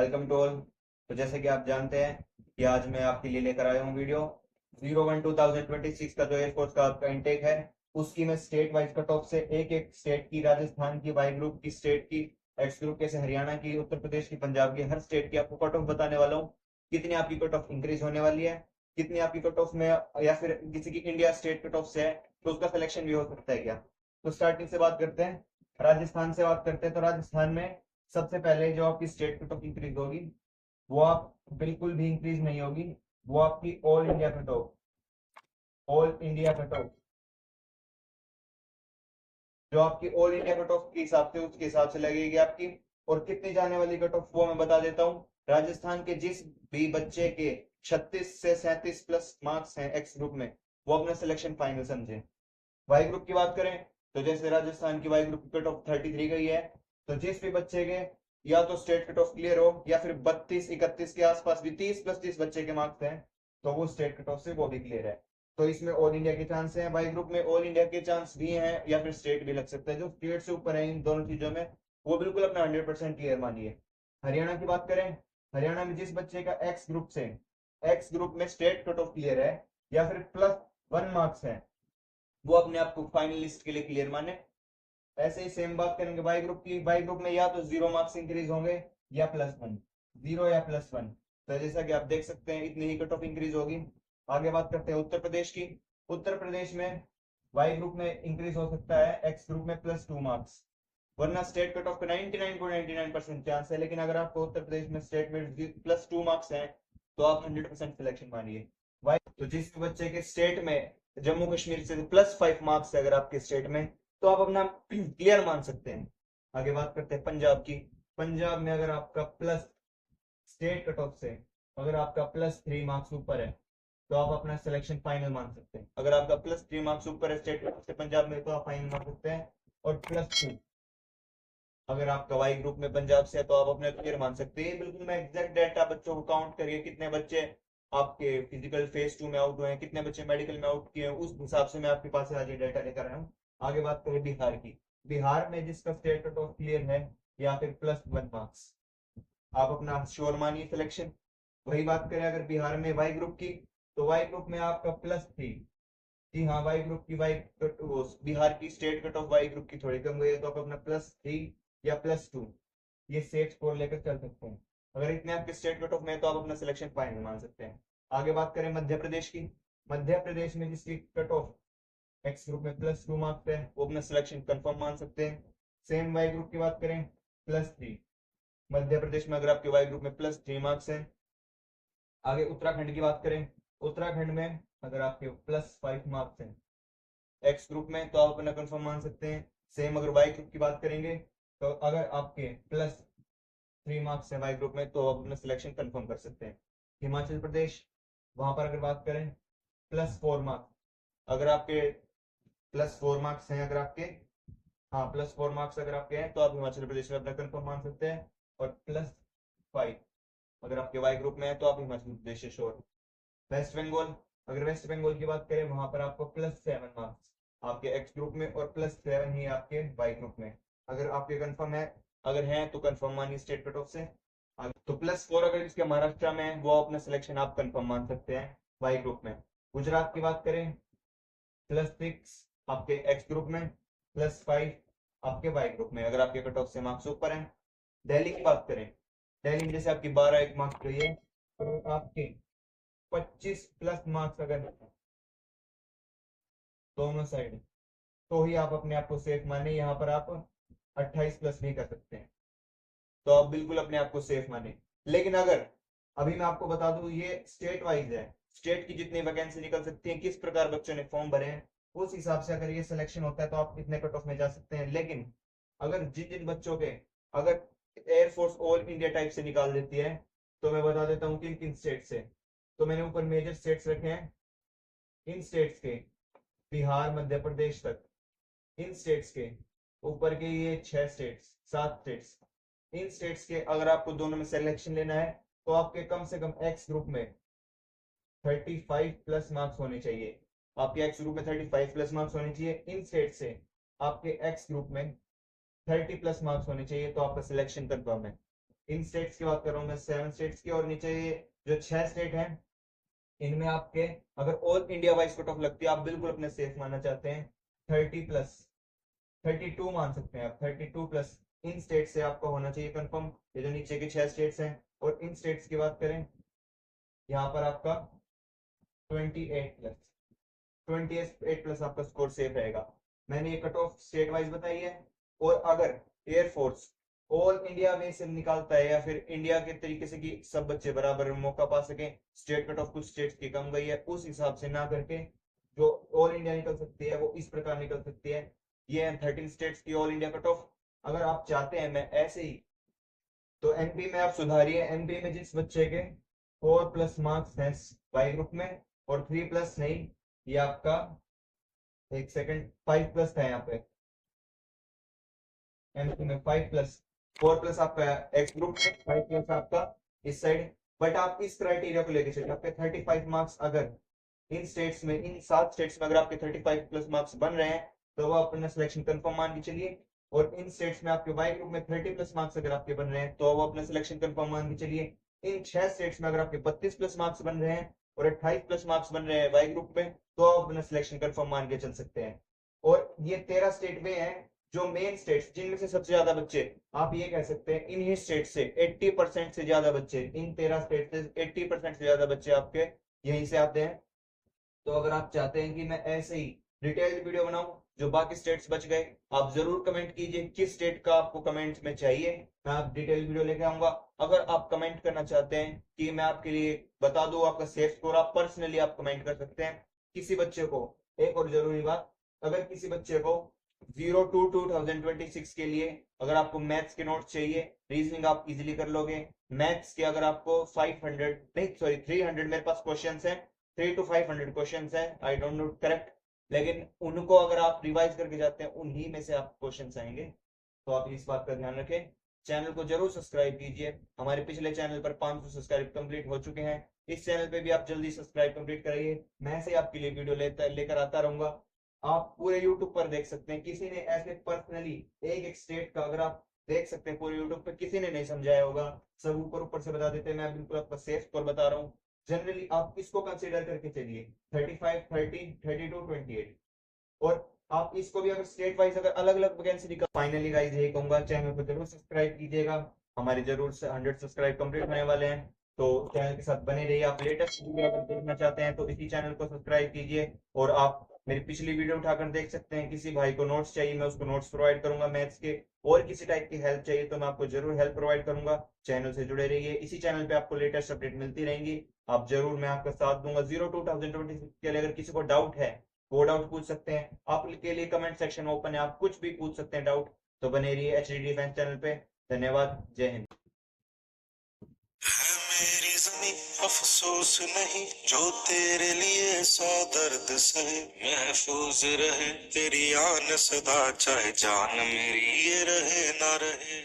Welcome to all. तो जैसे कि आप जानते हैं कि आज मैं आपके लिए लेकर आया हूँ वीडियो 01/2026 का जो एयरफोर्स का आपका इंटेक है उसकी मैं स्टेट वाइज कट ऑफ से एक एक स्टेट की, राजस्थान की, वाई ग्रुप की, स्टेट की, एक्स ग्रुप कैसे हरियाणा की, उत्तर प्रदेश की, पंजाब की, हर स्टेट की आपको कट ऑफ बताने वाला हूँ। कितनी आपकी कट ऑफ इंक्रीज होने वाली है, कितनी आपकी कट ऑफ में, या फिर किसी की इंडिया स्टेट कट ऑफ से है तो उसका सिलेक्शन भी हो सकता है क्या। तो स्टार्टिंग से बात करते हैं, राजस्थान से बात करते हैं। तो राजस्थान में सबसे पहले जो आपकी स्टेट कट ऑफ इंक्रीज होगी वो आप बिल्कुल भी इंक्रीज नहीं होगी, वो आपकी all India cut off, all India cut off जो आपकी ऑल इंडिया कट ऑफ के हिसाब से, उसके हिसाब से लगेगी आपकी। और कितनी जाने वाली कट ऑफ वो मैं बता देता हूँ। राजस्थान के जिस भी बच्चे के 36 से 37 प्लस मार्क्स हैं एक्स ग्रुप में, वो अपना सिलेक्शन फाइनल समझे। वाई ग्रुप की बात करें तो जैसे राजस्थान की वाई ग्रुप की कट ऑफ 33 गई है, तो जिस भी बच्चे के या तो स्टेट कट ऑफ क्लियर हो या फिर 32-31 के आसपास भी 30+30 बच्चे के मार्क्स हैं तो वो स्टेट कट ऑफ से वो भी क्लियर है। तो इसमें ऑल इंडिया के चांस हैं, वाई ग्रुप में ऑल इंडिया के चांस भी हैं या फिर स्टेट भी लग सकता है। जो स्टेट से ऊपर है इन दोनों चीजों में वो बिल्कुल अपना 100% क्लियर मानिए। हरियाणा की बात करें, हरियाणा में जिस बच्चे का एक्स ग्रुप से, एक्स ग्रुप में स्टेट कट ऑफ क्लियर है या फिर +1 मार्क्स है, वो अपने आप को फाइनल लिस्ट के लिए क्लियर माने। ऐसे ही सेम बात करेंगे वाई ग्रुप की, वाई ग्रुप में या तो 0 मार्क्स इंक्रीज होंगे या +1, 0 या +1। तो जैसा कि आप देख सकते हैं इतनी ही कट ऑफ इंक्रीज होगी। आगे बात करते हैं उत्तर प्रदेश की। उत्तर प्रदेश में वाई ग्रुप में इंक्रीज हो सकता है एक्स ग्रुप में +2 मार्क्स, वरना स्टेट कट ऑफ का 99.99% चांस है। लेकिन अगर आपको उत्तर प्रदेश में स्टेट में +2 मार्क्स हैं तो आप 100% सिलेक्शन मानिए। वाई तो जिस बच्चे के स्टेट में जम्मू कश्मीर से +5 मार्क्स है अगर आपके स्टेट में, तो आप अपना क्लियर मान सकते हैं। आगे बात करते हैं पंजाब की। पंजाब में अगर आपका प्लस स्टेट कट ऑफ से अगर आपका +3 मार्क्स ऊपर है तो आप अपना सिलेक्शन फाइनल मान सकते हैं। अगर आपका +3 मार्क्स ऊपर है स्टेट कट ऑफ से पंजाब में तो आप फाइनल मान सकते हैं। और +2 अगर आपका वाई ग्रुप में पंजाब से है तो आप अपने क्लियर मान सकते हैं। बिल्कुल मैं एग्जैक्ट डाटा बच्चों को काउंट करिए, कितने बच्चे आपके फिजिकल फेज 2 में आउट हुए हैं, कितने बच्चे मेडिकल में आउट किए हैं, उस हिसाब से मैं आपके पास आज ये डाटा लेकर आया हूँ। आगे बात करें बिहार की। बिहार में जिसका स्टेट कट ऑफ क्लियर है या फिर +1 मार्क्स, आप अपना श्योर मानिए सिलेक्शन। वही बात करें अगर बिहार में वाई ग्रुप की, तो वाई ग्रुप में आपका +3, जी हाँ वाई ग्रुप की वाई कट, बिहार की state cut off Y group की थोड़ी कम गई है तो आप अपना +3 या +2 ये सेफ स्कोर लेकर चल सकते हैं। अगर इतने आपके स्टेट कट ऑफ में तो आप अपना सिलेक्शन फाइनल मान सकते हैं। आगे बात करें मध्य प्रदेश की। मध्य प्रदेश में जिसकी कट ऑफ एक्स ग्रुप में +2 मार्क्स है वो अपना सिलेक्शन कंफर्म मान सकते हैं। सेम वाई ग्रुप की बात करें +3, मध्य प्रदेश में अगर आपके वाई ग्रुप में +3 मार्क्स है। आगे उत्तराखंड की बात करें, उत्तराखंड में अगर आपके +5 मार्क्स हैं एक्स ग्रुप में तो आप अपना कंफर्म मान सकते हैं। सेम अगर वाई ग्रुप की बात करेंगे तो अगर आपके +3 मार्क्स है वाई ग्रुप में तो आप अपना सिलेक्शन कंफर्म कर सकते हैं। हिमाचल प्रदेश, वहां पर अगर बात करें +4 मार्क्स, अगर आपके +4 मार्क्स हैं, अगर आपके, हाँ +4 मार्क्स अगर आपके हैं तो आप हिमाचल प्रदेश में अपना कंफर्म मान सकते हैं। और +5 अगर आपके वाई ग्रुप में है तो आप हिमाचल प्रदेश से श्योर। वेस्ट बंगाल, अगर वेस्ट बंगाल की बात करें वहां पर आपको +7 मार्क्स आपके एक्स ग्रुप में और +7 ही आपके वाई ग्रुप में। अगर आपके कंफर्म है, अगर हैं तो कंफर्म मानिए स्टेट कट ऑफ से। तो +4 अगर इसके महाराष्ट्र में है वो अपना सिलेक्शन आप कंफर्म मान सकते हैं वाई ग्रुप में। गुजरात की बात करें +6 आपके एक्स ग्रुप में, +5 आपके वाई ग्रुप में अगर आपके कट ऑफ से मार्क्स ऊपर हैं। दिल्ली की बात करें, दिल्ली में जैसे आपकी 12 एक मार्क्स गई है तो आपके 25+ मार्क्स अगर दोनों साइड तो ही आप अपने आप को सेफ माने। यहाँ पर आप 28+ भी कर सकते हैं तो आप बिल्कुल अपने आप को सेफ माने। लेकिन अगर अभी मैं आपको बता दूं ये स्टेट वाइज है, स्टेट की जितनी वैकेंसी निकल सकती है, किस प्रकार बच्चों ने फॉर्म भरे हैं, उस हिसाब से अगर ये सिलेक्शन होता है तो आप इतने कट ऑफ में जा सकते हैं। लेकिन अगर जिन जिन बच्चों के, अगर एयरफोर्स ऑल इंडिया टाइप से निकाल देती है तो मैं बता देता हूँ किन किन स्टेट से। तो मैंने ऊपर मेजर स्टेट्स रखे हैं, इन स्टेट्स के बिहार मध्य प्रदेश तक, इन स्टेट्स के ऊपर के ये 6 स्टेट्स, 7 स्टेट्स, इन स्टेट्स के अगर आपको दोनों में सिलेक्शन लेना है तो आपके कम से कम एक्स ग्रुप में 35+ मार्क्स होने चाहिए। आपके एक्स ग्रुप में 35+ मार्क्स होने चाहिए। इन स्टेट से आपके एक्स ग्रुप में 30+ मार्क्स होने चाहिए तो आपका सिलेक्शन कंफर्म है। इन स्टेट्स की बात कर रहा हूँ मैं, 7 स्टेट्स की, और नीचे ये जो 6 स्टेट हैं इनमें आपके अगर all India wise cut off लगती है, आप बिल्कुल अपने सेफ मानना चाहते हैं 30+, 32 मान सकते हैं आप, 32+, इन स्टेट से आपका होना चाहिए कंफर्म, ये जो नीचे के 6 स्टेट्स हैं। और इन स्टेट्स की बात करें, यहाँ पर आपका 28+, 28+ आपका स्कोर सेफ रहेगा। मैंने ये कट ऑफ स्टेट वाइज बताई है। और अगर एयरफोर्स ऑल इंडिया में से निकालता है, या फिर इंडिया के तरीके से कि सब बच्चे बराबर मौका पा सकें, स्टेट कट ऑफ कुछ स्टेट्स की कम गई है, उस हिसाब से ना करके जो ऑल इंडिया निकल सकती है वो इस प्रकार निकल सकती है। ये है 13 स्टेट्स की ऑल इंडिया कट ऑफ। अगर आप चाहते हैं मैं ऐसे ही, तो एमपी में आप सुधारिए, एमपी में जिस बच्चे के 4+ मार्क्स हैं वाई ग्रुप में और 3+ नहीं, ये आपका एक सेकंड 5+ था यहाँ पे, एमपी में 5+, 4+ आपका एक्स ग्रुप में, 5+ आपका इस साइड। बट आप इस क्राइटेरिया को लेके चलिए, आपके 35 मार्क्स अगर इन स्टेट्स में, इन 7 स्टेट्स में अगर आपके 35+ मार्क्स बन रहे हैं, तो वो अपना सिलेक्शन कंफर्म मान के चलिए। और इन स्टेट्स में आपके वाई ग्रुप में 30+ मार्क्स अगर आपके बन रहे हैं, तो वो अपना सिलेक्शन कंफर्म मान के चलिए। इन 6 स्टेट्स में अगर आपके 32+ मार्क्स बन रहे हैं और 28+ मार्क्स बन रहे हैं वाई ग्रुप में, तो आप अपना सिलेक्शन कंफर्म मान के चल सकते हैं। और ये 13 स्टेट में है जो मेन स्टेट्स, जिनमें से सबसे ज्यादा बच्चे, आप ये कह सकते हैं इन्हीं स्टेट से 80% से ज्यादा बच्चे, इन 13 स्टेट से 80% से ज्यादा बच्चे आपके यहीं से आते हैं। तो अगर आप चाहते हैं कि मैं ऐसे ही डिटेल्ड वीडियो बनाऊं जो बाकी स्टेट्स बच गए, आप जरूर कमेंट कीजिए किस स्टेट का आपको कमेंट्स में चाहिए, मैं आप डिटेल वीडियो लेके आऊंगा। अगर आप कमेंट करना चाहते हैं कि मैं आपके लिए बता दूं आपका सेफ स्कोर, आप पर्सनली आप कमेंट कर सकते हैं। किसी बच्चे को, एक और जरूरी बात, अगर किसी बच्चे को 02/2026 के लिए अगर आपको मैथ्स के नोट्स चाहिए, रीजनिंग आप इजीली कर लोगे, मैथ्स के अगर आपको 500 नहीं सॉरी 300 मेरे पास क्वेश्चंस हैं, 3 to 500 क्वेश्चंस हैं, आई डोंट नो करेक्ट, लेकिन उनको अगर आप रिवाइज करके जाते हैं उन्हीं में से आप क्वेश्चंस आएंगे। तो आप इस बात का ध्यान रखें। चैनल को जरूर सब्सक्राइब कीजिए, हमारे पिछले चैनल पर 500 सब्सक्राइब कंप्लीट हो चुके हैं, इस चैनल पे भी आप जल्दी सब्सक्राइब कंप्लीट कराइए। मैं ऐसे आपके लिए वीडियो लेकर आता रहूंगा। आप पूरे यूट्यूब पर देख सकते हैं, किसी ने ऐसे पर्सनली एक एक स्टेट का अगर आप देख सकते हैं पूरे यूट्यूब पे, किसी ने नहीं समझाया होगा, सब ऊपर ऊपर से बता देते हैं। मैं बिल्कुल आपका सेफ स्कोर बता रहा हूँ। जनरली आप इसको कंसीडर करके चलिए 35, 30, 32, 28। और आप इसको भी अगर स्टेट वाइज अगर अलग अलग वैकेंसी निकल, फाइनली गाइस यही कहूंगा, चैनल को जरूर सब्सक्राइब कीजिएगा। हमारे जरूर से 100 सब्सक्राइब कंप्लीट होने वाले हैं, तो चैनल के साथ बने रहिए। आप लेटेस्ट वीडियो अगर देखना चाहते हैं तो इसी चैनल को सब्सक्राइब कीजिए। और आप मेरी पिछली वीडियो उठाकर देख सकते हैं, किसी भाई को नोट्स चाहिए मैं उसको नोट्स प्रोवाइड करूंगा मैथ्स के, और किसी टाइप की हेल्प चाहिए तो मैं आपको जरूर हेल्प प्रोवाइड करूंगा। चैनल से जुड़े रहिए, इसी चैनल पे आपको लेटेस्ट अपडेट मिलती रहेंगी। आप जरूर, मैं आपका साथ दूंगा। 02/2026 के लिए अगर किसी को डाउट है वो डाउट पूछ सकते हैं, आपके लिए कमेंट सेक्शन ओपन है, आप कुछ भी पूछ सकते हैं डाउट। तो बने रहिए HDD डिफेंस चैनल पे। धन्यवाद, जय हिंद। है मेरी ज़मीं अफसोस नहीं, जो तेरे लिए 100 दर्द सहे, महफूज रहे तेरी आन सदा, चाहे जान मेरी ये रहे ना रहे।